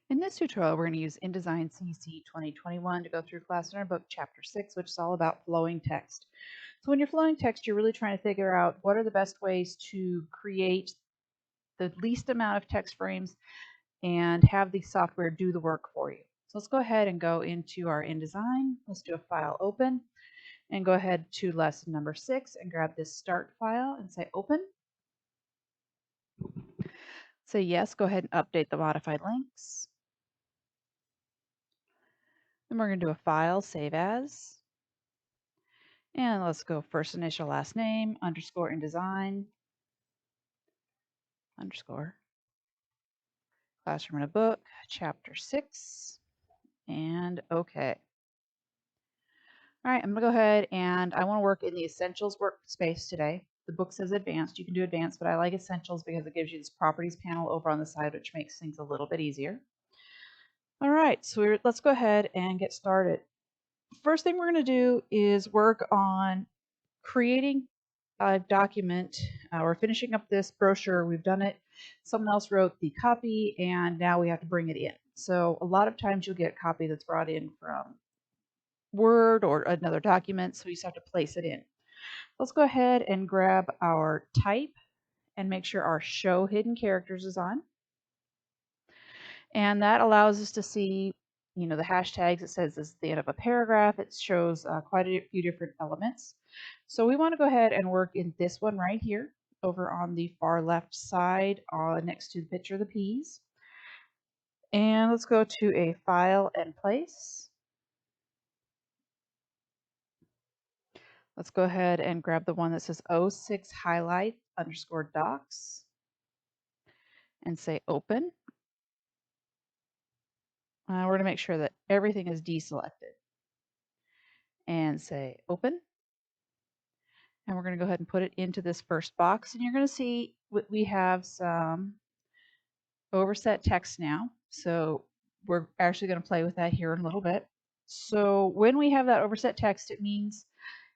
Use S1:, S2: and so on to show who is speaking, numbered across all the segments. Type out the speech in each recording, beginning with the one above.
S1: In this tutorial, we're going to use InDesign CC 2021 to go through class in our book, Chapter 6, which is all about flowing text. So when you're flowing text, you're really trying to figure out what are the best ways to create the least amount of text frames and have the software do the work for you. So let's go ahead and go into our InDesign. Let's do a file open and go ahead to lesson number 6 and grab this start file and say open. Say yes, go ahead and update the modified links. Then we're going to do a file, save as. And let's go first initial last name, underscore InDesign, underscore, classroom in a book, chapter 6, and okay. All right, I'm gonna go ahead and I wanna work in the essentials workspace today. The book says advanced, you can do advanced, but I like essentials because it gives you this properties panel over on the side, which makes things a little bit easier. All right, so let's go ahead and get started. First thing we're gonna do is work on creating a document. We're finishing up this brochure. We've done it. Someone else wrote the copy, and now we have to bring it in. So a lot of times you'll get a copy that's brought in from Word or another document, so you just have to place it in. Let's go ahead and grab our type and make sure our show hidden characters is on. And that allows us to see, the hashtags. It says this is the end of a paragraph. It shows quite a few different elements. So we want to go ahead and work in this one right here over on the far left side next to the picture of the peas. And let's go to a file and place. Let's go ahead and grab the one that says 06 highlight underscore docs and say open. We're going to make sure that everything is deselected and say open. And we're going to go ahead and put it into this first box. And you're going to see we have some overset text now. So we're actually going to play with that here in a little bit. So when we have that overset text, it means,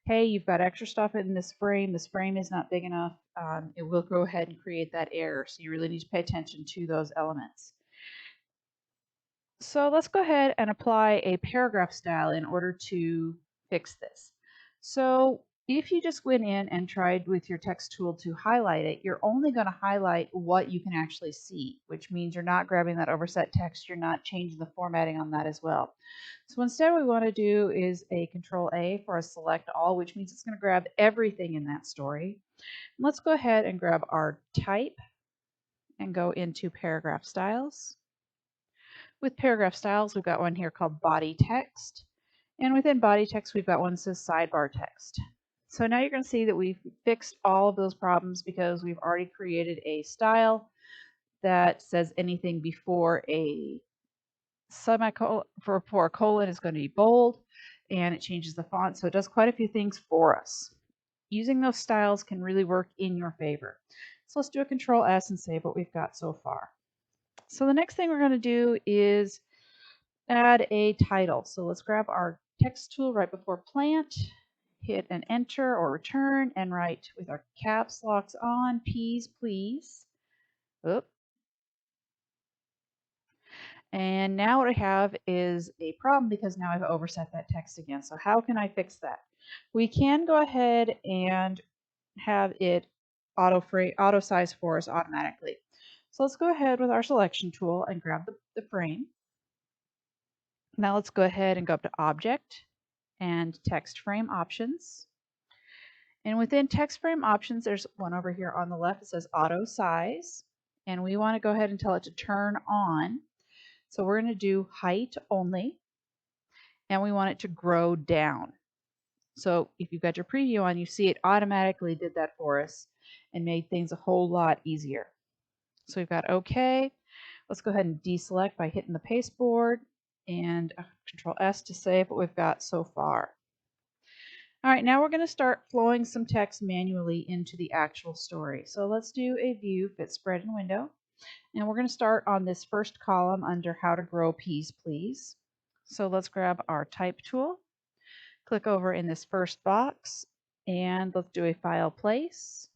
S1: hey, you've got extra stuff in this frame. This frame is not big enough. It will go ahead and create that error. So you really need to pay attention to those elements. So let's go ahead and apply a paragraph style in order to fix this. So if you just went in and tried with your text tool to highlight it, you're only going to highlight what you can actually see, which means you're not grabbing that overset text, you're not changing the formatting on that as well. So instead what we want to do is a Control A for a select all, which means it's going to grab everything in that story. And let's go ahead and grab our type and go into paragraph styles. With paragraph styles, we've got one here called body text. And within body text, we've got one that says sidebar text. So now you're going to see that we've fixed all of those problems because we've already created a style that says anything before a semicolon, for a colon is going to be bold, and it changes the font. So it does quite a few things for us. Using those styles can really work in your favor. So let's do a Control S and save what we've got so far. So the next thing we're going to do is add a title. So let's grab our text tool right before plant, hit an enter or return, and write with our caps locks on, peas, please. Oop. And now what I have is a problem because now I've overset that text again. So how can I fix that? We can go ahead and have it auto size for us automatically. So let's go ahead with our selection tool and grab the frame. Now let's go ahead and go up to Object and Text Frame Options. And within Text Frame Options, there's one over here on the left that says Auto Size. And we want to go ahead and tell it to turn on. So we're going to do height only. And we want it to grow down. So if you've got your preview on, you see it automatically did that for us and made things a whole lot easier. So we've got OK. Let's go ahead and deselect by hitting the pasteboard and Control S to save what we've got so far. All right, now we're going to start flowing some text manually into the actual story. So let's do a view fit spread in window. And we're going to start on this first column under how to grow peas, please. So let's grab our type tool, click over in this first box, and let's do a file place.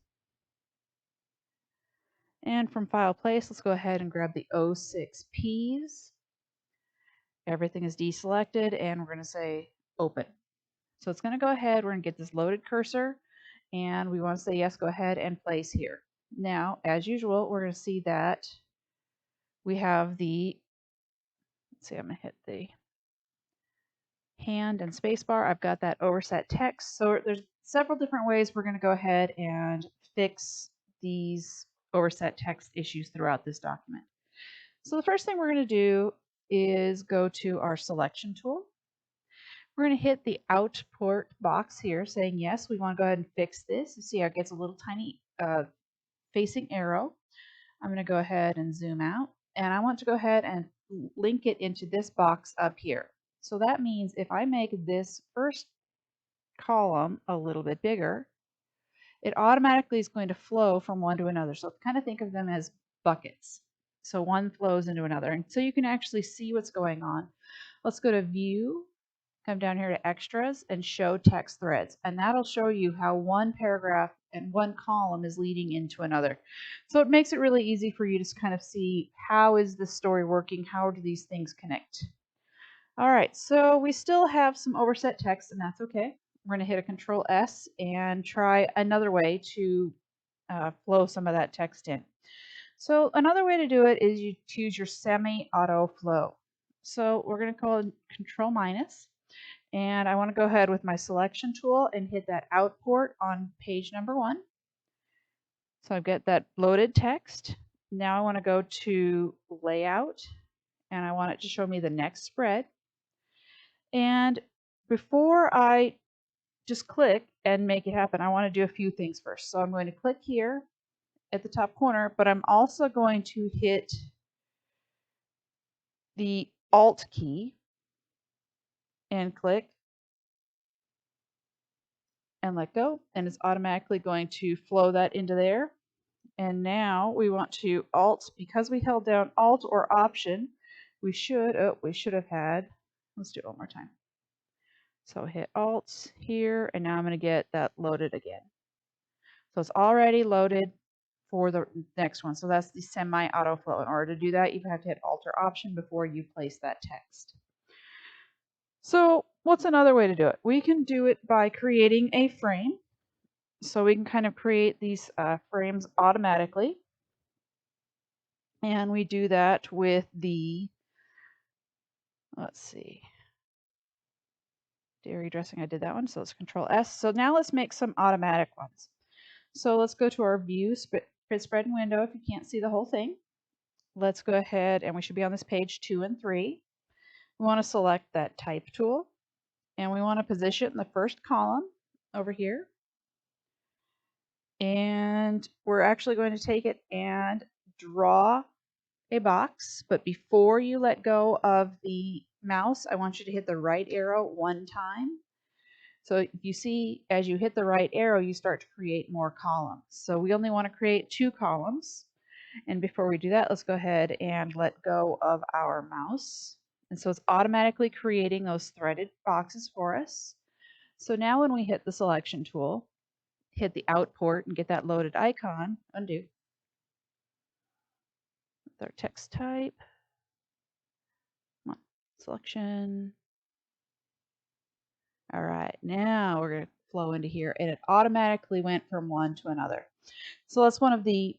S1: And from file place, let's go ahead and grab the 06 peas Everything is deselected, and we're going to say open. So it's going to go ahead. We're going to get this loaded cursor, and we want to say yes, go ahead and place here. Now, as usual, we're going to see that we have the, let's see, I'm going to hit the hand and spacebar. I've got that overset text. So there's several different ways we're going to go ahead and fix these overset text issues throughout this document. So the first thing we're going to do is go to our selection tool. We're going to hit the output box here saying yes, we want to go ahead and fix this. You see how it gets a little tiny facing arrow. I'm going to go ahead and zoom out, and I want to go ahead and link it into this box up here. So that means if I make this first column a little bit bigger, it automatically is going to flow from one to another. So kind of think of them as buckets. So one flows into another. And so you can actually see what's going on. Let's go to View, come down here to Extras, and Show Text Threads. And that'll show you how one paragraph and one column is leading into another. So it makes it really easy for you to kind of see how is the story working, how do these things connect. All right, so we still have some overset text, and that's okay. We're going to hit a Control S and try another way to flow some of that text in. So another way to do it is you choose your SemiAuto Flow. So we're going to call it Control minus, and I want to go ahead with my selection tool and hit that output on page number 1. So I've got that loaded text. Now I want to go to Layout, and I want it to show me the next spread. And before I just click and make it happen, I want to do a few things first. So I'm going to click here at the top corner, but I'm also going to hit the Alt key and click and let go, and it's automatically going to flow that into there. And now we want to Alt, because we held down Alt or Option, we should have had, let's do it one more time. So hit Alt here, and now I'm going to get that loaded again. So it's already loaded for the next one. So that's the SemiAuto Flow. In order to do that, you have to hit Alt or Option before you place that text. So what's another way to do it? We can do it by creating a frame. So we can kind of create these frames automatically. And we do that with the, let's see, dairy dressing. I did that one, so let's Control S. So now let's make some automatic ones. So let's go to our View Spread window if you can't see the whole thing. Let's go ahead, and we should be on this page 2 and 3. We want to select that Type tool, and we want to position in the first column over here. And we're actually going to take it and draw a box, but before you let go of the mouse, I want you to hit the right arrow one time. So if you see, as you hit the right arrow, you start to create more columns. So we only want to create 2 columns. And before we do that, let's go ahead and let go of our mouse. And so it's automatically creating those threaded boxes for us. So now when we hit the selection tool, hit the output and get that loaded icon, undo. With our text type, selection. All right, now we're going to flow into here, and it automatically went from one to another. So that's one of the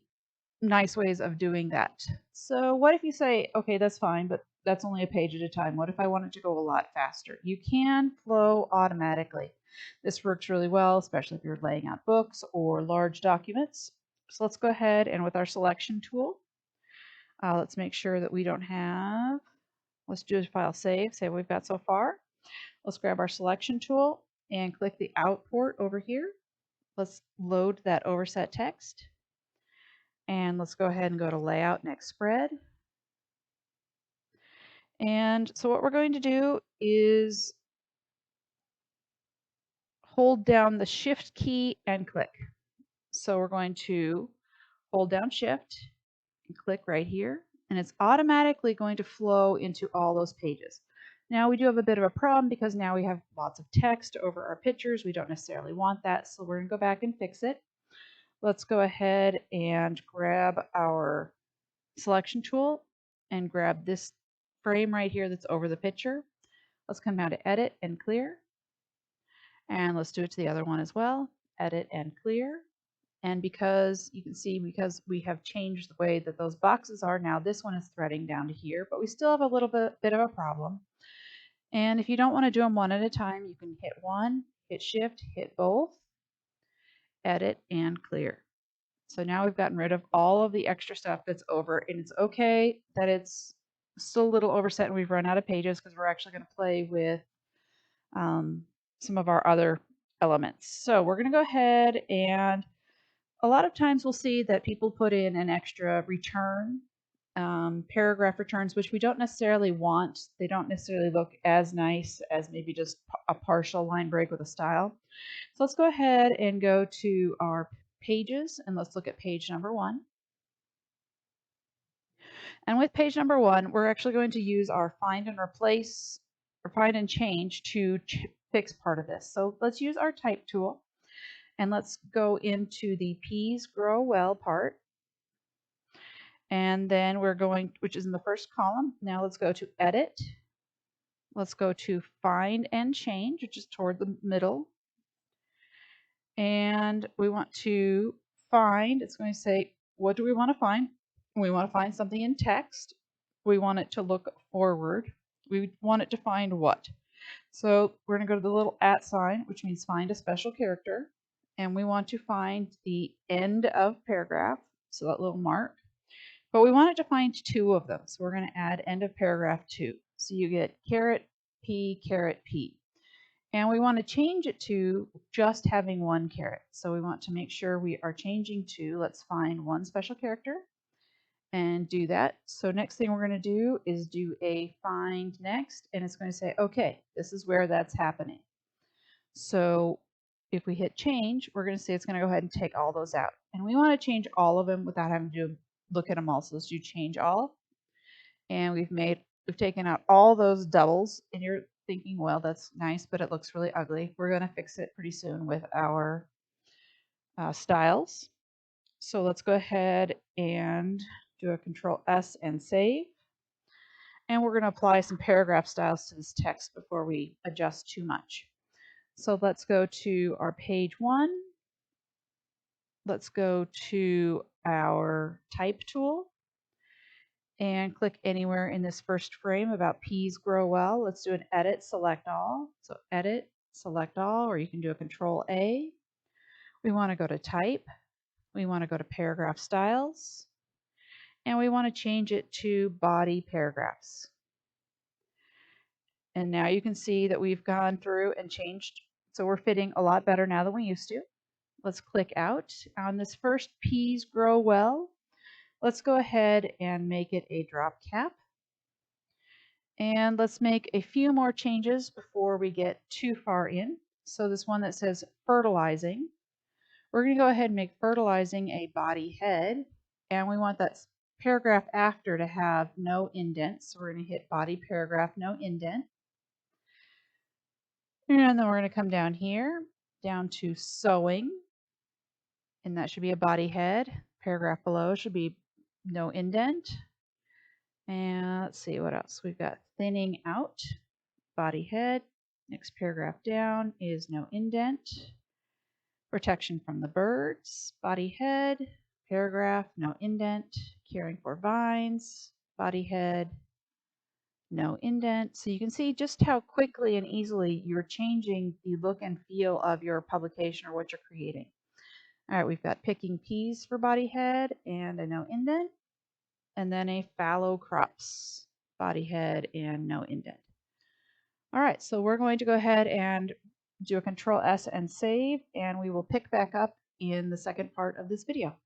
S1: nice ways of doing that. So what if you say, okay, that's fine, but that's only a page at a time. What if I wanted to go a lot faster? You can flow automatically. This works really well, especially if you're laying out books or large documents. So let's go ahead, and with our selection tool, let's make sure that we don't have, let's do a file save, say what we've got so far. Let's grab our selection tool and click the output over here. Let's load that overset text. And let's go ahead and go to Layout, Next Spread. And so what we're going to do is hold down the Shift key and click. So we're going to hold down Shift and click right here, and it's automatically going to flow into all those pages. Now we do have a bit of a problem because now we have lots of text over our pictures. We don't necessarily want that, so we're going to go back and fix it. Let's go ahead and grab our selection tool and grab this frame right here that's over the picture. Let's come down to edit and clear. And let's do it to the other one as well. Edit and clear. And because you can see, because we have changed the way that those boxes are now, this one is threading down to here, but we still have a little bit of a problem. And if you don't want to do them one at a time, you can hit one, hit shift, hit both, edit and clear. So now we've gotten rid of all of the extra stuff that's over, and it's okay that it's still a little overset and we've run out of pages because we're actually going to play with some of our other elements. So we're going to go ahead, and a lot of times we'll see that people put in an extra return, paragraph returns, which we don't necessarily want. They don't necessarily look as nice as maybe just a partial line break with a style. So let's go ahead and go to our pages, and let's look at page number 1. And with page number 1, we're actually going to use our find and replace or find and change to fix part of this. So let's use our type tool, and let's go into the peas grow well part. And then we're going, which is in the first column. Now let's go to edit. Let's go to find and change, which is toward the middle. And we want to find, it's going to say, what do we want to find? We want to find something in text. We want it to look forward. We want it to find what? So we're going to go to the little @ sign, which means find a special character. And we want to find the end of paragraph, so that little mark. But we want it to find 2 of them. So we're going to add end of paragraph 2. So you get caret P, caret P. And we want to change it to just having 1 caret. So we want to make sure we are changing to, let's find 1 special character and do that. So next thing we're going to do is do a find next, and it's going to say, okay, this is where that's happening. So if we hit change, we're going to say it's going to go ahead and take all those out. And we want to change all of them without having to look at them all. So let's do change all. And we've taken out all those doubles, and you're thinking, well, that's nice, but it looks really ugly. We're going to fix it pretty soon with our styles. So let's go ahead and do a Control S and save. And we're going to apply some paragraph styles to this text before we adjust too much. So let's go to our page 1. Let's go to our type tool and click anywhere in this first frame about peas grow well. Let's do an edit, select all. So edit, select all, or you can do a Control A. We want to go to type. We want to go to paragraph styles. And we want to change it to body paragraphs. And now you can see that we've gone through and changed. So we're fitting a lot better now than we used to. Let's click out. On this first peas grow well, let's go ahead and make it a drop cap. And let's make a few more changes before we get too far in. So this one that says fertilizing, we're going to go ahead and make fertilizing a body head. And we want that paragraph after to have no indent. So we're going to hit body paragraph, no indent. And then we're going to come down here, down to sewing. And that should be a body head. Paragraph below should be no indent. And let's see what else. We've got thinning out, body head. Next paragraph down is no indent. Protection from the birds, body head. Paragraph, no indent. Caring for vines, body head, no indent. So you can see just how quickly and easily you're changing the look and feel of your publication or what you're creating. All right, we've got picking peas for body head and a no indent, and then a fallow crops, body head and no indent. All right, so we're going to go ahead and do a Control S and save, and we will pick back up in the second part of this video.